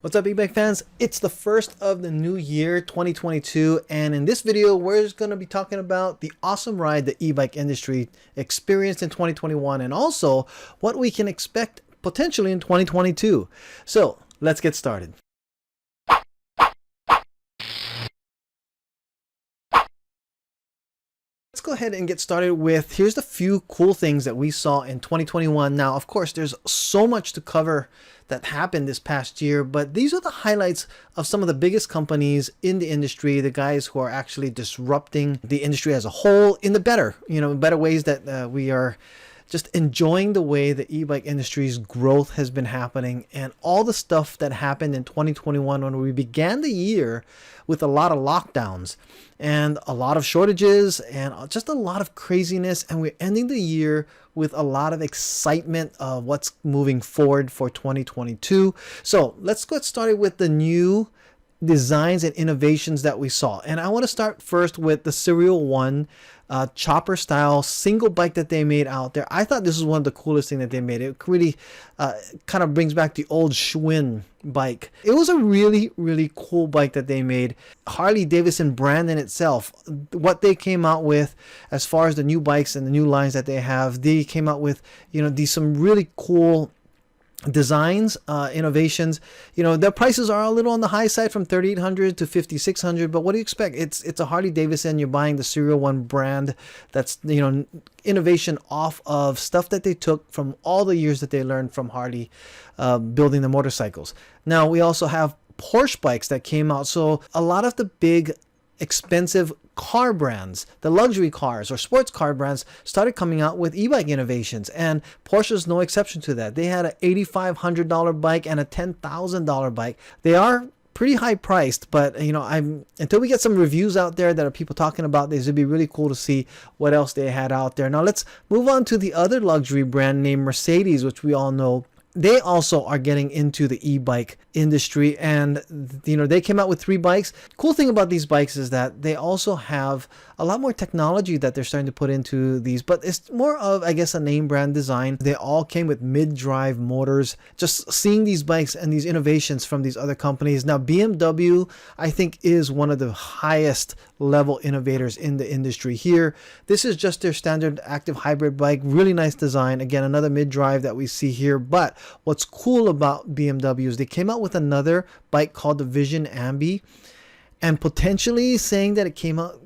What's up, e-bike fans? It's the first of the new year 2022, and in this video we're just going to be talking about the awesome ride the e-bike industry experienced in 2021 and also what we can expect potentially in 2022. So let's get started. Let's go ahead and get started with, here's the few cool things that we saw in 2021. Now, of course, there's so much to cover that happened this past year, but these are the highlights of some of the biggest companies in the industry, the guys who are actually disrupting the industry as a whole in the better ways that we are just enjoying the way the e-bike industry's growth has been happening and all the stuff that happened in 2021 when we began the year with a lot of lockdowns and a lot of shortages and just a lot of craziness, and we're ending the year with a lot of excitement of what's moving forward for 2022. So let's get started with the new designs and innovations that we saw, and I want to start first with the Serial 1 chopper style single bike that they made out there. I thought this was one of the coolest things that they made. It really kind of brings back the old Schwinn bike. It was a really cool bike that they made. Harley Davidson brand in itself, what they came out with as far as the new bikes and the new lines that they have, they came out with these some really cool designs, innovations. Their prices are a little on the high side, from $3,800 to $5,600, but what do you expect? It's a Harley Davidson. You're buying the Serial 1 brand. That's innovation off of stuff that they took from all the years that they learned from Harley building the motorcycles. Now we also have Porsche bikes that came out. So a lot of the big expensive car brands, the luxury cars or sports car brands, started coming out with e-bike innovations, and Porsche is no exception to that. They had an $8,500 bike and a $10,000 bike. They are pretty high priced, but until we get some reviews out there that are people talking about this, it'd be really cool to see what else they had out there. Now let's move on to the other luxury brand named Mercedes, which we all know. They also are getting into the e-bike industry, and they came out with 3 bikes. Cool thing about these bikes is that they also have a lot more technology that they're starting to put into these, but it's more of, I guess, a name brand design. They all came with mid-drive motors. Just seeing these bikes and these innovations from these other companies. Now BMW, I think, is one of the highest level innovators in the industry here. This is just their standard active hybrid bike. Really nice design. Again, another mid-drive that we see here. But what's cool about BMW is they came out with another bike called the Vision Ambi, and potentially saying that it came out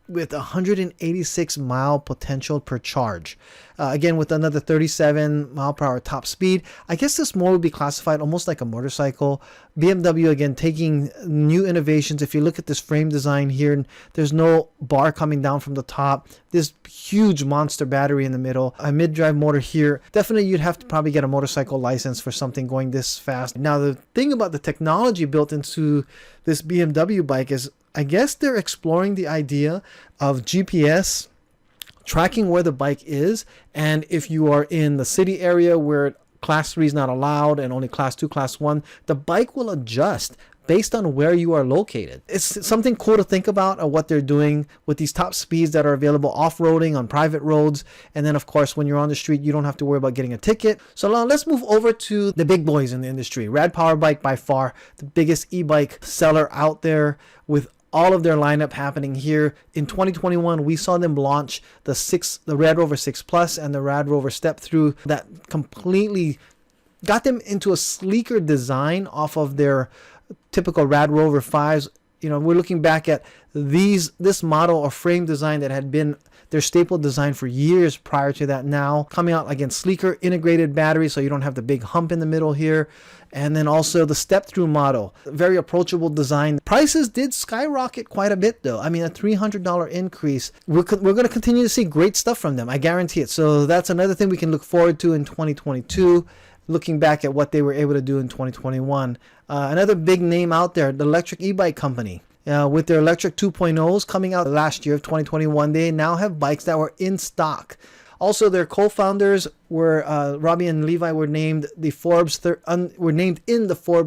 with 186 mile potential per charge. Again, with another 37 mile per hour top speed. I guess this more would be classified almost like a motorcycle. BMW, again, taking new innovations. If you look at this frame design here, there's no bar coming down from the top. This huge monster battery in the middle. A mid-drive motor here. Definitely you'd have to probably get a motorcycle license for something going this fast. Now, the thing about the technology built into this BMW bike is, I guess they're exploring the idea of GPS tracking where the bike is, and if you are in the city area where class 3 is not allowed and only class 2, class 1, the bike will adjust based on where you are located. It's something cool to think about of what they're doing with these top speeds that are available off-roading on private roads. And then, of course, when you're on the street, you don't have to worry about getting a ticket. So now let's move over to the big boys in the industry. Rad Power Bike, by far the biggest e-bike seller out there, with all of their lineup happening here. In 2021, we saw them launch the Rad Rover 6 Plus and the Rad Rover Step Through, that completely got them into a sleeker design off of their typical Rad Rover 5s. We're looking back at this model or frame design that had been their staple design for years prior to that, now coming out again sleeker, integrated battery, so you don't have the big hump in the middle here. And then also the step-through model, very approachable design. Prices did skyrocket quite a bit though. I mean, a $300 increase. We're going to continue to see great stuff from them, I guarantee it. So that's another thing we can look forward to in 2022. Looking back at what they were able to do in 2021. Another big name out there, the Lectric e-bike company. With their Lectric 2.0s coming out last year of 2021, they now have bikes that were in stock. Also, their co-founders were Robbie and Levi were named in the Forbes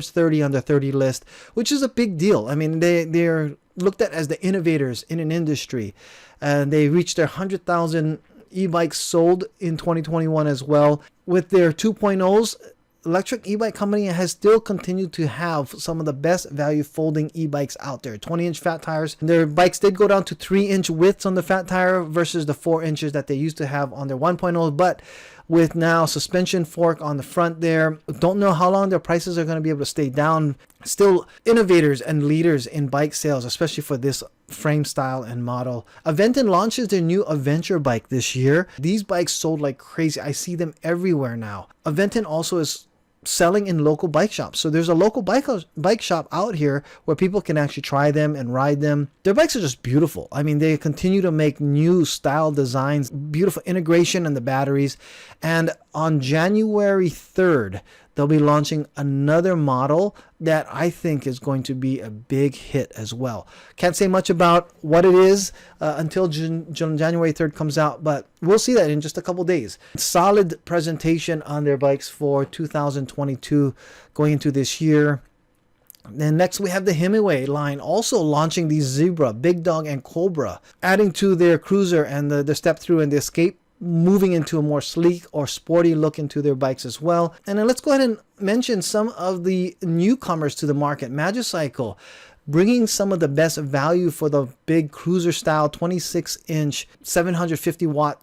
30 under 30 list, which is a big deal. I mean, they're looked at as the innovators in an industry, and they reached their 100,000 e-bikes sold in 2021 as well. With their 2.0s, Lectric e-bike company has still continued to have some of the best value folding e-bikes out there. 20-inch fat tires. Their bikes did go down to 3-inch widths on the fat tire versus the 4 inches that they used to have on their 1.0, but with now suspension fork on the front there. Don't know how long their prices are going to be able to stay down. Still innovators and leaders in bike sales, especially for this frame style and model. Aventon launches their new adventure bike this year. These bikes sold like crazy. I see them everywhere now. Aventon also is selling in local bike shops. So there's a local bike shop out here where people can actually try them and ride them. Their bikes are just beautiful. I mean, they continue to make new style designs, beautiful integration in the batteries. And on January 3rd, they'll be launching another model that I think is going to be a big hit as well. Can't say much about what it is until January 3rd comes out, but we'll see that in just a couple days. Solid presentation on their bikes for 2022 going into this year. Then next we have the Hemingway line also launching the Zebra, Big Dog, and Cobra, adding to their cruiser and the step through and the escape, moving into a more sleek or sporty look into their bikes as well. And then let's go ahead and mention some of the newcomers to the market. Magicycle, bringing some of the best value for the big cruiser style 26-inch 750 watt,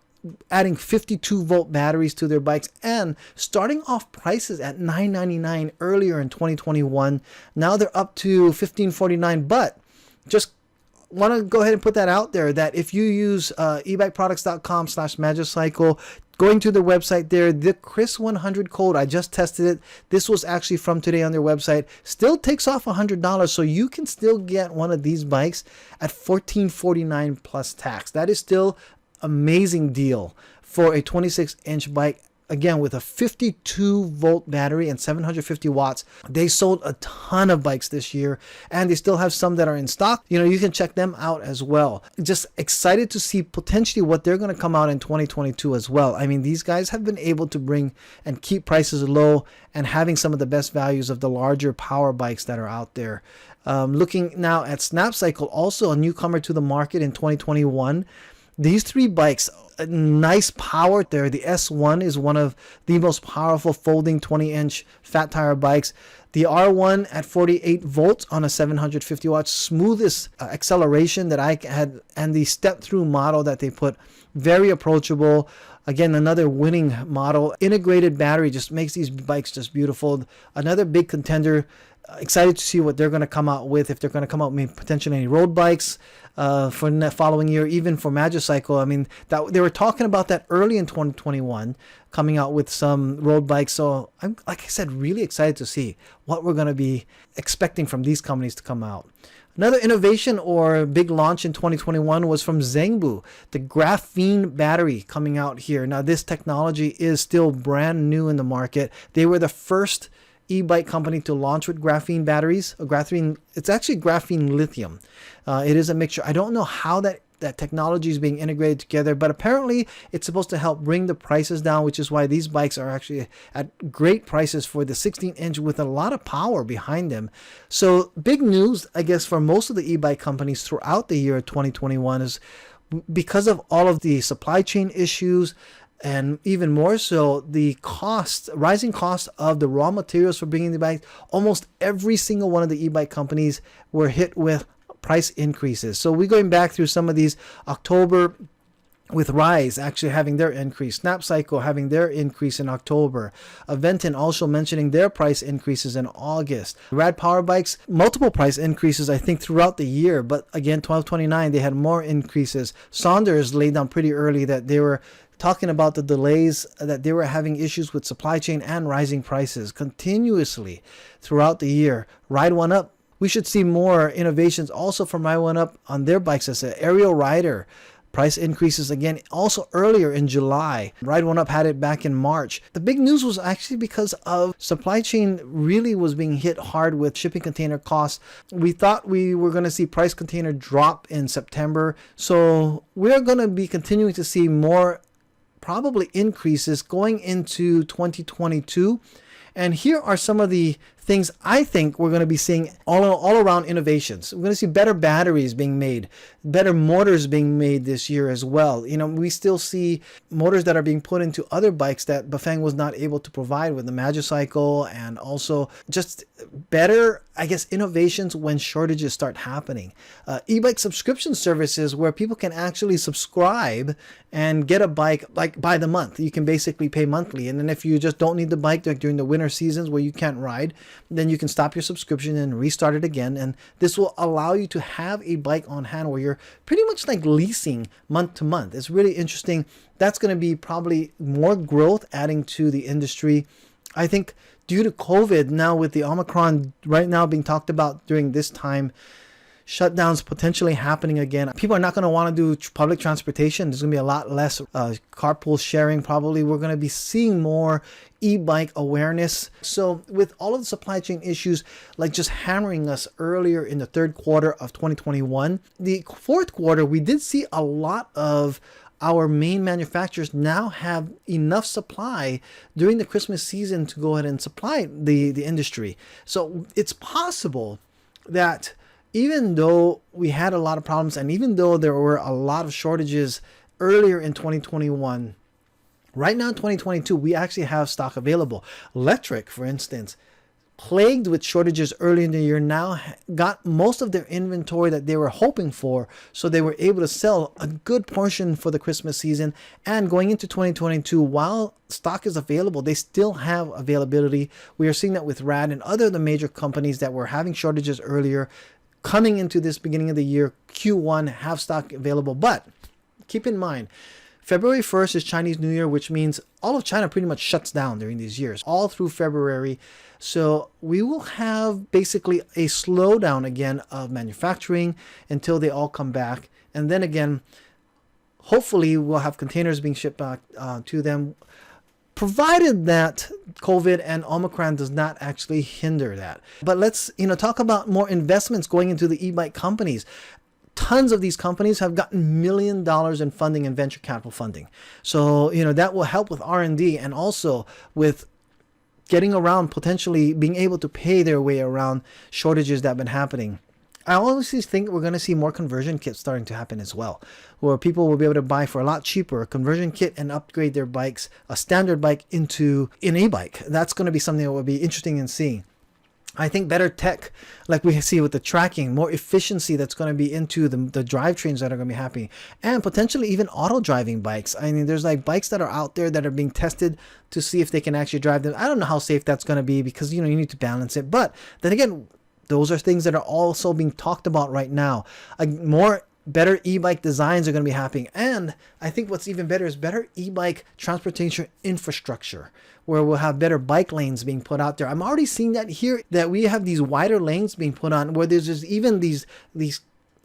adding 52 volt batteries to their bikes and starting off prices at $999 earlier in 2021. Now they're up to $1,549, but just want to go ahead and put that out there that if you use ebikeproducts.com/Magicycle, going to their website there, the Chris100 code, I just tested it. This was actually from today on their website. Still takes off $100, so you can still get one of these bikes at $1,449 plus tax. That is still amazing deal for a 26-inch bike. Again, with a 52 volt battery and 750 watts. They sold a ton of bikes this year, and they still have some that are in stock. You know, you can check them out as well. Just excited to see potentially what they're going to come out in 2022 as well. I mean, these guys have been able to bring and keep prices low and having some of the best values of the larger power bikes that are out there. Looking now at Snapcycle, also a newcomer to the market in 2021. These three bikes, nice power there. The S1 is one of the most powerful folding 20-inch fat tire bikes. The R1 at 48 volts on a 750 watts, smoothest acceleration that I had, and the step-through model that they put, very approachable. Again, another winning model. Integrated battery just makes these bikes just beautiful. Another big contender. Excited to see what they're going to come out with, if they're going to come out with potentially any road bikes for the following year, even for Magicycle. I mean, that they were talking about that early in 2021, coming out with some road bikes. So I'm, like I said, really excited to see what we're going to be expecting from these companies to come out. Another innovation or big launch in 2021 was from Zengbu, the Graphene battery coming out here. Now, this technology is still brand new in the market. They were the first e-bike company to launch with graphene batteries. Graphene, it's actually graphene lithium. It is a mixture. I don't know how that technology is being integrated together, but apparently it's supposed to help bring the prices down, which is why these bikes are actually at great prices for the 16-inch with a lot of power behind them. So big news, I guess, for most of the e-bike companies throughout the year of 2021 is because of all of the supply chain issues, and even more so, the rising cost of the raw materials for bringing the bike. Almost every single one of the e-bike companies were hit with price increases. So we're going back through some of these. October, with Rise actually having their increase, Snapcycle having their increase in October, Aventon also mentioning their price increases in August. Rad Power Bikes, multiple price increases I think throughout the year, but again 12/29 they had more increases. Saunders laid down pretty early that they were talking about the delays, that they were having issues with supply chain and rising prices continuously throughout the year. Ride One Up, we should see more innovations also from Ride One Up on their bikes as an aerial rider. Price increases again also earlier in July. Ride One Up had it back in March. The big news was actually because of supply chain really was being hit hard with shipping container costs. We thought we were going to see price container drop in September. So we're going to be continuing to see more probably increases going into 2022. And here are some of the things I think we're going to be seeing all around innovations. We're going to see better batteries being made, better motors being made this year as well. You know, we still see motors that are being put into other bikes that Bafang was not able to provide with the Magicycle, and also just better, I guess, innovations when shortages start happening. E-bike subscription services where people can actually subscribe and get a bike like by the month. You can basically pay monthly, and then if you just don't need the bike during the winter seasons where you can't ride, then you can stop your subscription and restart it again. And this will allow you to have a bike on hand where you're pretty much like leasing month to month. It's really interesting. That's going to be probably more growth adding to the industry. I think due to COVID, now with the Omicron right now being talked about during this time, shutdowns potentially happening again. People are not going to want to do public transportation. There's going to be a lot less carpool sharing probably. We're going to be seeing more e-bike awareness. So with all of the supply chain issues like just hammering us earlier in the third quarter of 2021, the fourth quarter, we did see a lot of our main manufacturers now have enough supply during the Christmas season to go ahead and supply the industry. So it's possible that even though we had a lot of problems and even though there were a lot of shortages earlier in 2021, right now in 2022, we actually have stock available. Lectric, for instance, plagued with shortages early in the year, now got most of their inventory that they were hoping for, so they were able to sell a good portion for the Christmas season. And going into 2022, while stock is available, they still have availability. We are seeing that with Rad and other of the major companies that were having shortages earlier. Coming into this beginning of the year, Q1, have stock available. But keep in mind, February 1st is Chinese New Year, which means all of China pretty much shuts down during these years, all through February. So we will have basically a slowdown again of manufacturing until they all come back. And then again, hopefully we'll have containers being shipped back to them, provided that COVID and Omicron does not actually hinder that. But let's talk about more investments going into the e-bike companies. Tons of these companies have gotten $1 million in funding and venture capital funding. So, that will help with R&D and also with getting around, potentially being able to pay their way around shortages that have been happening. I honestly think we're going to see more conversion kits starting to happen as well, where people will be able to buy for a lot cheaper a conversion kit and upgrade their bikes, a standard bike, into an e-bike. That's going to be something that will be interesting in seeing. I think better tech, like we see with the tracking, more efficiency that's going to be into the drivetrains that are going to be happening, and potentially even auto driving bikes. I mean, there's like bikes that are out there that are being tested to see if they can actually drive them. I don't know how safe that's going to be because, you need to balance it. But then again, those are things that are also being talked about right now. Better e-bike designs are going to be happening. And I think what's even better is better e-bike transportation infrastructure, where we'll have better bike lanes being put out there. I'm already seeing that here, that we have these wider lanes being put on, where there's just even these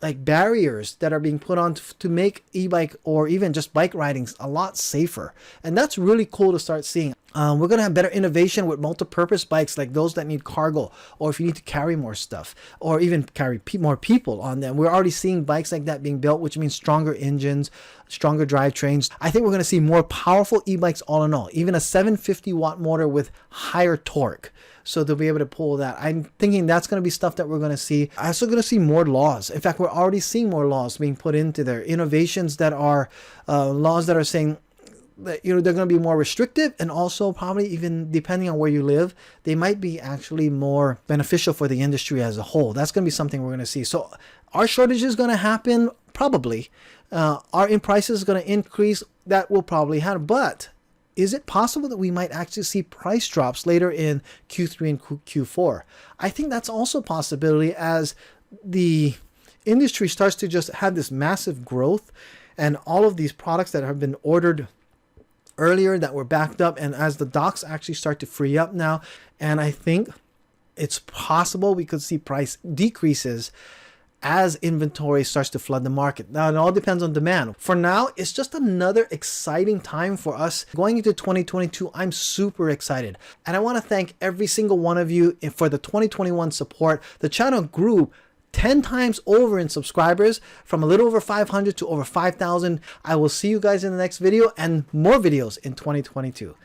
like barriers that are being put on to make e-bike or even just bike riding a lot safer. And that's really cool to start seeing. We're going to have better innovation with multi-purpose bikes, like those that need cargo, or if you need to carry more stuff, or even carry more people on them. We're already seeing bikes like that being built, which means stronger engines, stronger drivetrains. I think we're going to see more powerful e-bikes all in all, even a 750 watt motor with higher torque. So they'll be able to pull that. I'm thinking that's going to be stuff that we're going to see. I'm also going to see more laws. In fact, we're already seeing more laws being put into there. Innovations that are laws that are saying that, they're going to be more restrictive, and also probably even depending on where you live, they might be actually more beneficial for the industry as a whole. That's going to be something we're going to see. So our shortage is going to happen, probably. Our in prices is going to increase. That will probably happen. But is it possible that we might actually see price drops later in Q3 and Q4? I think that's also a possibility as the industry starts to just have this massive growth, and all of these products that have been ordered earlier that were backed up, and as the docks actually start to free up now, and I think it's possible we could see price decreases as inventory starts to flood the market. Now, it all depends on demand. For now, it's just another exciting time for us. Going into 2022, I'm super excited. And I want to thank every single one of you for the 2021 support. The channel grew 10 times over in subscribers, from a little over 500 to over 5,000. I will see you guys in the next video and more videos in 2022.